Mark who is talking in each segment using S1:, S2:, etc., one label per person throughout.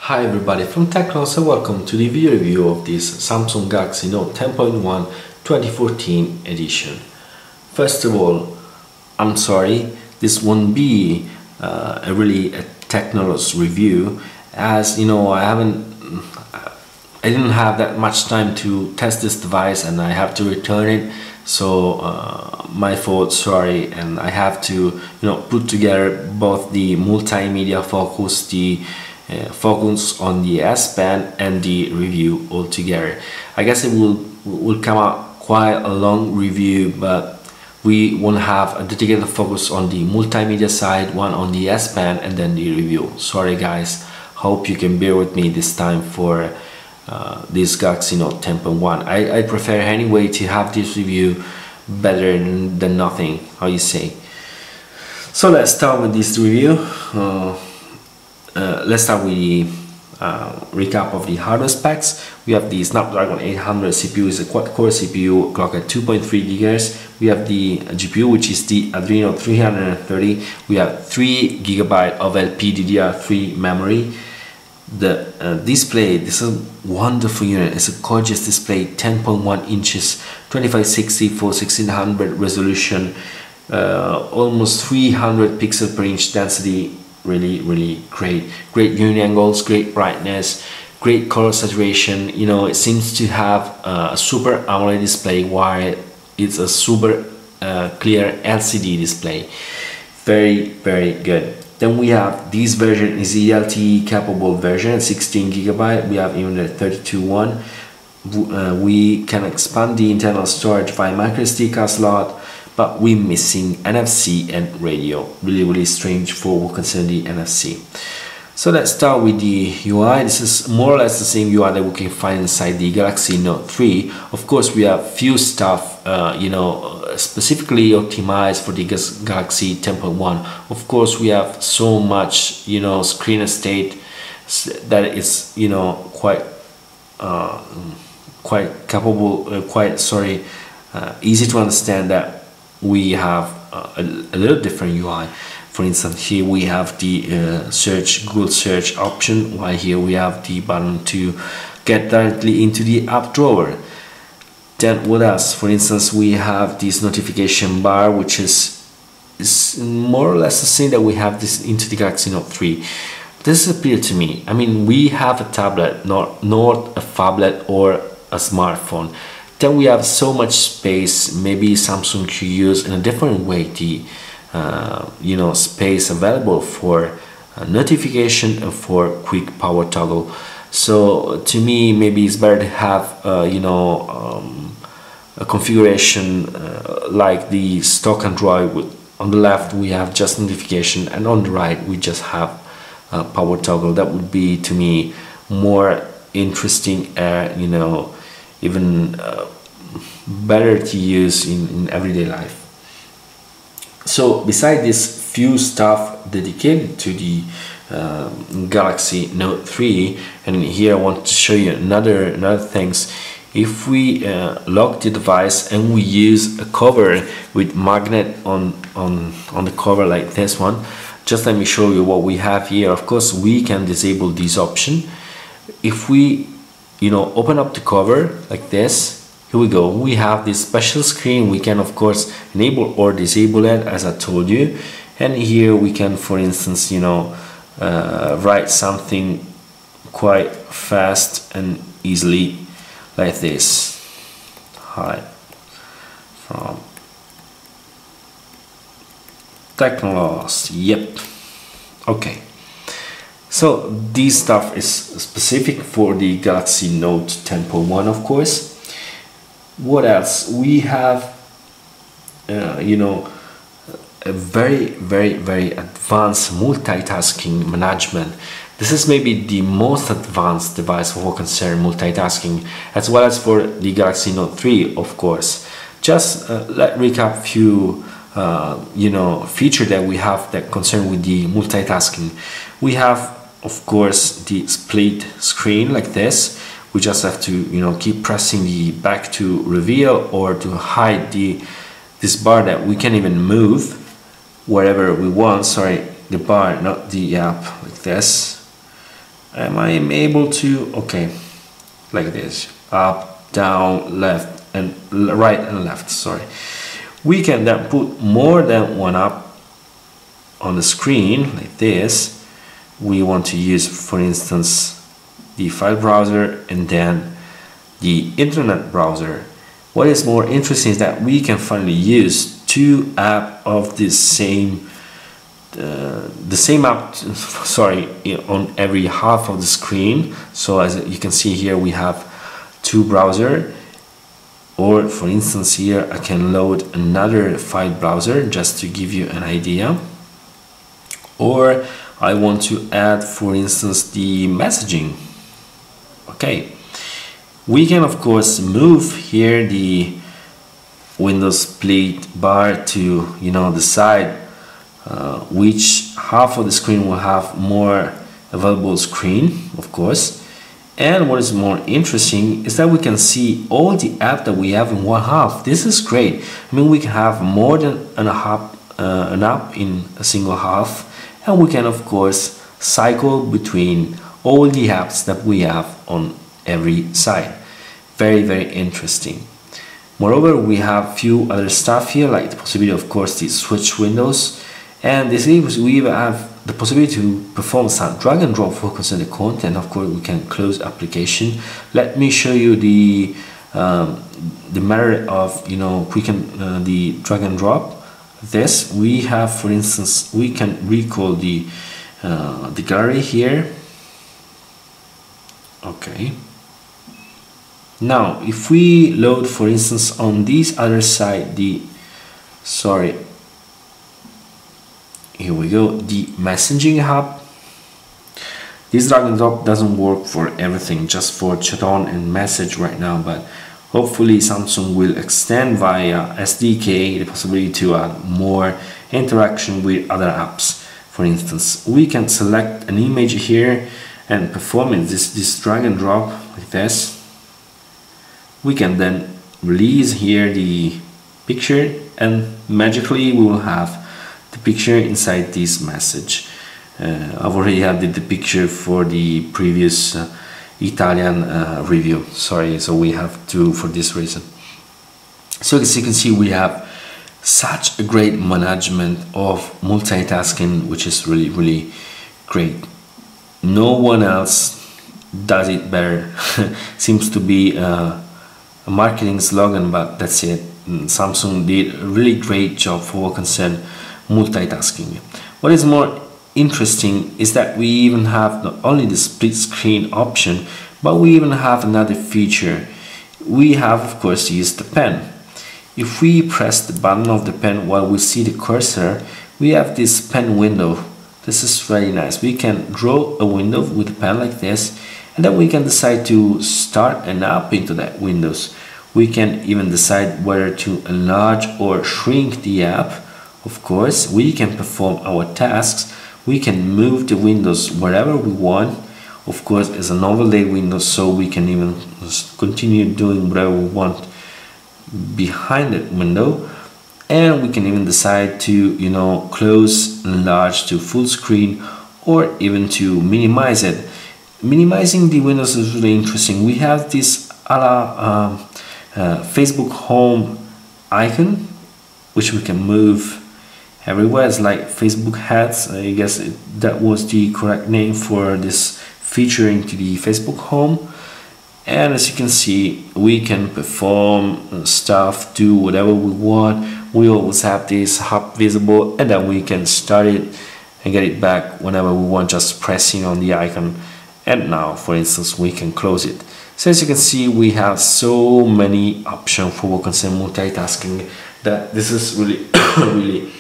S1: Hi everybody from TechnoLost and welcome to the video review of this Samsung Galaxy Note 10.1 2014 edition. First of all, I'm sorry, this won't be a techno-lost review, as you know I didn't have that much time to test this device and I have to return it, so my fault, sorry. And I have to put together both the multimedia focus, the focus on the S Pen and the review all together. I guess it will come out quite a long review, but we won't have a dedicated focus on the multimedia side, one on the S Pen and then the review. Sorry guys, hope you can bear with me this time for this Galaxy Note 10.1. I prefer anyway to have this review better than nothing, how you say. So let's start with this review. Let's start with the recap of the hardware specs. We have the Snapdragon 800 CPU, is a quad-core CPU, clock at 2.3 GHz. We have the GPU, which is the Adreno 330. We have 3 GB of LPDDR3 memory. The display, this is a wonderful unit. It's a gorgeous display, 10.1 inches, 2560 x 1600 resolution, almost 300 pixel per inch density. Really great viewing angles, great brightness, great color saturation. It seems to have a super AMOLED display while it's a super clear LCD display. Very good. Then we have this version is the LTE capable version, 16 GB. We have even the 32 one. We can expand the internal storage via microSD card slot, but we're missing NFC and radio. Really strange for what concerns the NFC. So let's start with the UI. This is more or less the same UI that we can find inside the Galaxy Note 3. Of course, we have few stuff specifically optimized for the Galaxy 10.1. Of course, we have so much screen state that is quite capable, easy to understand that we have a little different UI. For instance, here we have the Google search option, while here we have the button to get directly into the app drawer. Then what else? For instance, we have this notification bar, which is more or less the same that we have this into the Galaxy Note 3. This appealed to me. I mean, we have a tablet, not a phablet or a smartphone. Then we have so much space. Maybe Samsung could use in a different way the space available for notification and for quick power toggle. So to me, maybe it's better to have a configuration like the stock Android. On the left we have just notification, and on the right we just have power toggle. That would be to me more interesting, even better to use in everyday life. So beside this few stuff dedicated to the Galaxy Note 3, and here I want to show you another things. If we lock the device and we use a cover with magnet on the cover like this one, just let me show you what we have here. Of course, we can disable this option. If we open up the cover like this, here we go, we have this special screen. We can of course enable or disable it, as I told you, and here we can, for instance, write something quite fast and easily like this. Hi from TechnoLost. Yep. Okay. So this stuff is specific for the Galaxy Note 10.1, of course. What else? We have a very advanced multitasking management. This is maybe the most advanced device for what concerns multitasking, as well as for the Galaxy Note 3, of course. Just let recap few feature that we have that concern with the multitasking. We have, of course, the split screen like this. We just have to keep pressing the back to reveal or to hide this bar that we can even move wherever we want. Sorry, the bar, not the app, like this. Am I able to? Okay, like this, up, down, left, and right and left, sorry. We can then put more than one app on the screen like this. We want to use, for instance, the file browser and then the internet browser. What is more interesting is that we can finally use two apps of the same app, sorry, on every half of the screen. So as you can see here, we have two browsers. Or for instance here, I can load another file browser just to give you an idea. Or I want to add, for instance, the messaging. Okay, we can of course move here the Windows split bar to, you know, decide which half of the screen will have more available screen, of course. And what is more interesting is that we can see all the apps that we have in one half. This is great. I mean, we can have more than an app in a single half, and we can of course cycle between all the apps that we have on every side. Very, very interesting. Moreover, we have few other stuff here, like the possibility, of course, to switch windows, and this is, we even have the possibility to perform some drag and drop focus on the content. Of course, we can close application. Let me show you the matter of, you know, the drag and drop. This we have, for instance, we can recall the gallery here. Okay. Now, if we load, for instance, on this other side, here we go, the messaging hub. This drag and drop doesn't work for everything, just for chat on and message right now, but hopefully Samsung will extend via SDK the possibility to add more interaction with other apps. For instance, we can select an image here and perform this drag and drop like this. We can then release here the picture, and magically we will have the picture inside this message. I've already added the picture for the previous Italian review, sorry, so we have to for this reason. So as you can see, we have such a great management of multitasking, which is really, really great. No one else does it better. Seems to be a marketing slogan, but that's it. Samsung did a really great job for what concerns multitasking. What is more interesting is that we even have not only the split screen option, but we even have another feature. We have, of course, used the pen. If we press the button of the pen while we see the cursor, we have this pen window. This is very nice. We can draw a window with a pen like this, and then we can decide to start an app into that windows. We can even decide whether to enlarge or shrink the app. Of course, we can perform our tasks. We can move the windows wherever we want. Of course, it's an overlay window, so we can even continue doing whatever we want behind that window. And we can even decide to, you know, close, enlarge to full screen, or even to minimize it. Minimizing the windows is really interesting. We have this Facebook home icon, which we can move everywhere. It's like Facebook hats. I guess that was the correct name for this feature into the Facebook home. And as you can see, we can perform stuff, do whatever we want. We always have this hub visible, and then we can start it and get it back whenever we want, just pressing on the icon. And now, for instance, we can close it. So as you can see, we have so many options for what concerns multitasking, that this is really really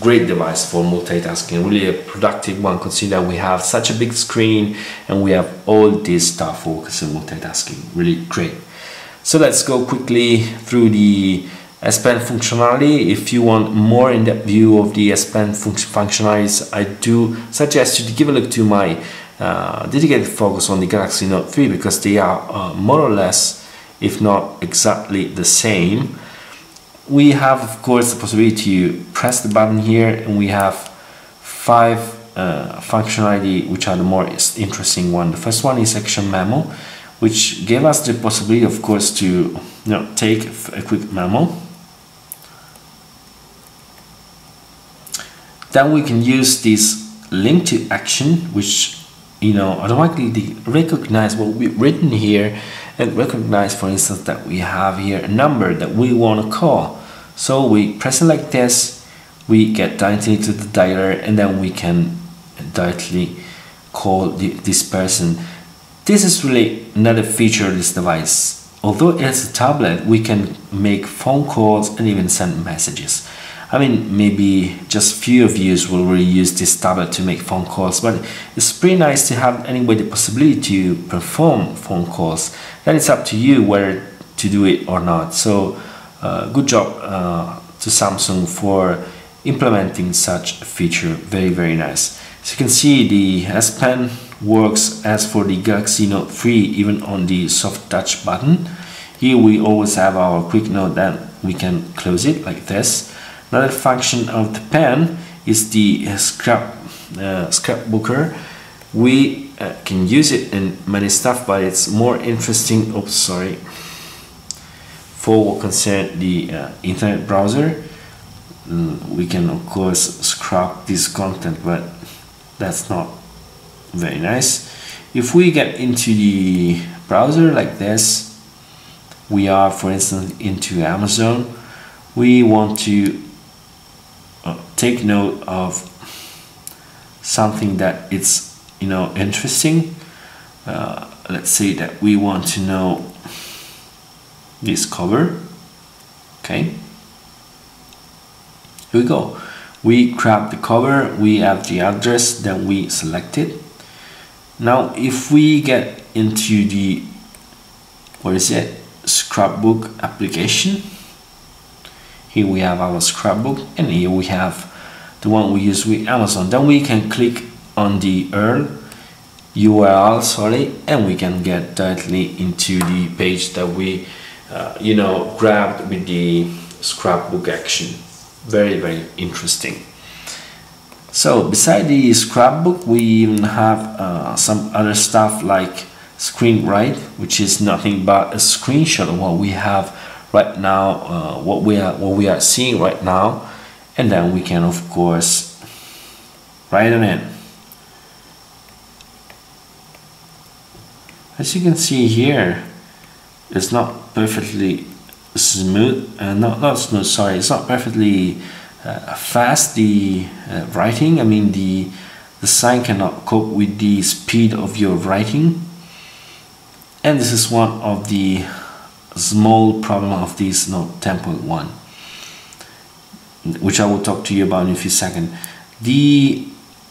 S1: great device for multitasking, really a productive one, considering we have such a big screen and we have all this stuff for multitasking. Really great. So let's go quickly through the S Pen functionality. If you want more in-depth view of the S Pen functionalities, I do suggest you to give a look to my dedicated focus on the Galaxy Note 3, because they are more or less, if not exactly the same. We have, of course, the possibility to press the button here, and we have 5 functionality which are the more interesting one. The first one is action memo, which gave us the possibility, of course, to take a quick memo. Then we can use this link to action, which automatically recognize what we've written here and recognize, for instance, that we have here a number that we want to call. So we press it like this, we get directly to the dialer, and then we can directly call this person. This is really another feature of this device. Although it's a tablet, we can make phone calls and even send messages. I mean, maybe just few of you will really use this tablet to make phone calls, but it's pretty nice to have anyway the possibility to perform phone calls. Then it's up to you whether to do it or not. So good job to Samsung for implementing such a feature. Very, very nice. As you can see, the S Pen works as for the Galaxy Note 3, even on the soft touch button. Here we always have our quick note, then we can close it like this. Another function of the pen is the scrapbooker. We can use it in many stuff, but it's more interesting, for what concerns the internet browser. We can of course scrap this content, but that's not very nice. If we get into the browser like this, we are, for instance, into Amazon. We want to take note of something that it's interesting. Let's say that we want to know this cover. Okay, here we go. We grab the cover, we have the address, then we select it. Now if we get into the scrapbook application, here we have our scrapbook, and here we have the one we use with Amazon. Then we can click on the URL, and we can get directly into the page that we grabbed with the scrapbook action. Very, very interesting. So beside the scrapbook, we even have some other stuff like screen write, which is nothing but a screenshot of what we have right now, what we are seeing right now, and then we can of course write it in. As you can see here, it's not perfectly smooth, it's not perfectly fast, the writing. I mean, the sign cannot cope with the speed of your writing, and this is one of the small problem of this Note 10.1, which I will talk to you about in a few seconds. The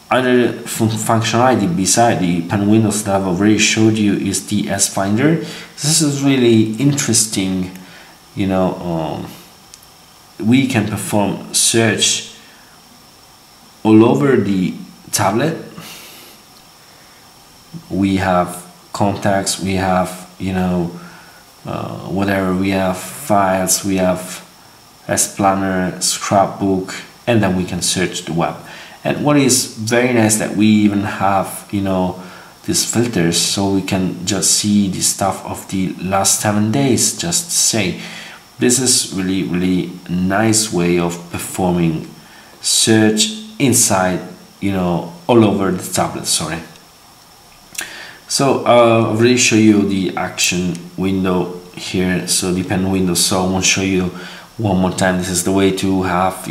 S1: other functionality beside the pen windows that I've already showed you is the S Finder. This is really interesting. We can perform search all over the tablet. We have contacts, we have whatever, we have files, we have S Planner, scrapbook, and then we can search the web. And what is very nice that we even have these filters, so we can just see the stuff of the last 7 days, just to say. This is really nice way of performing search inside all over the tablet. So I'll really show you the action window here, so the pen window, so I won't show you one more time. This is the way to have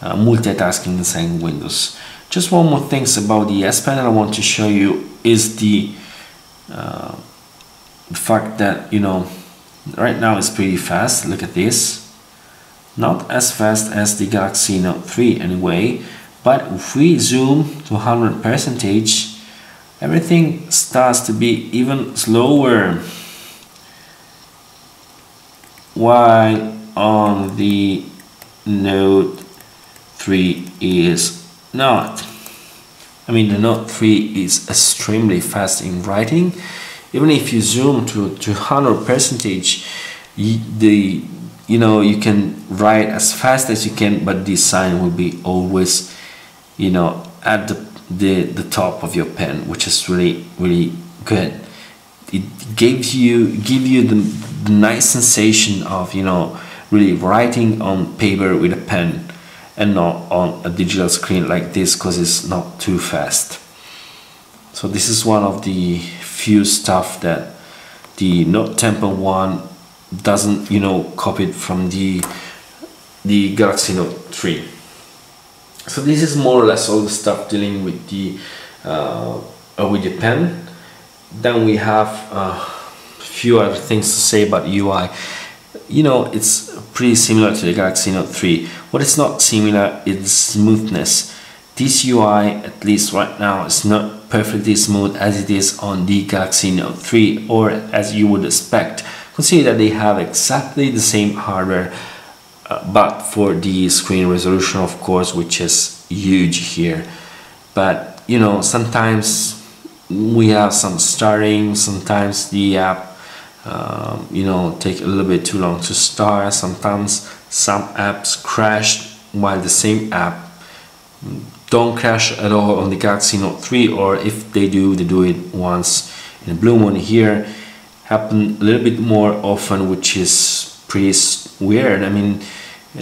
S1: multitasking inside Windows. Just one more things about the S Pen that I want to show you is the fact that right now it's pretty fast. Look at this, not as fast as the Galaxy Note 3 anyway, but if we zoom to 100%, everything starts to be even slower, while on the Note 3 is not. I mean, the Note 3 is extremely fast in writing. Even if you zoom to 100%, you can write as fast as you can, but the sign will be always at the the top of your pen, which is really good. It give you the nice sensation of, you know, really writing on paper with a pen and not on a digital screen like this, because it's not too fast. So this is one of the few stuff that the Note 10.1 doesn't, you know, copy it from the Galaxy Note 3. So this is more or less all the stuff dealing with the pen. Then we have a few other things to say about UI. You know, it's pretty similar to the Galaxy Note 3. What is not similar is smoothness. This UI, at least right now, is not perfectly smooth as it is on the Galaxy Note 3, or as you would expect. Consider that they have exactly the same hardware, but for the screen resolution, of course, which is huge here. But you know, sometimes we have some stuttering, sometimes the app you know, take a little bit too long to start. Sometimes some apps crash, while the same app don't crash at all on the Galaxy Note 3, or if they do, they do it once in a blue moon. Here happen a little bit more often, which is pretty weird. I mean,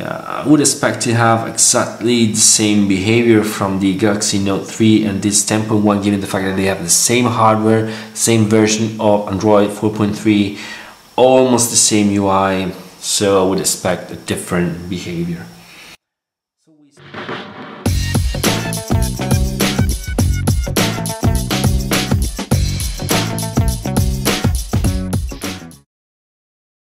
S1: I would expect to have exactly the same behavior from the Galaxy Note 3 and this 10.1, given the fact that they have the same hardware, same version of Android 4.3, almost the same UI, so I would expect a different behavior.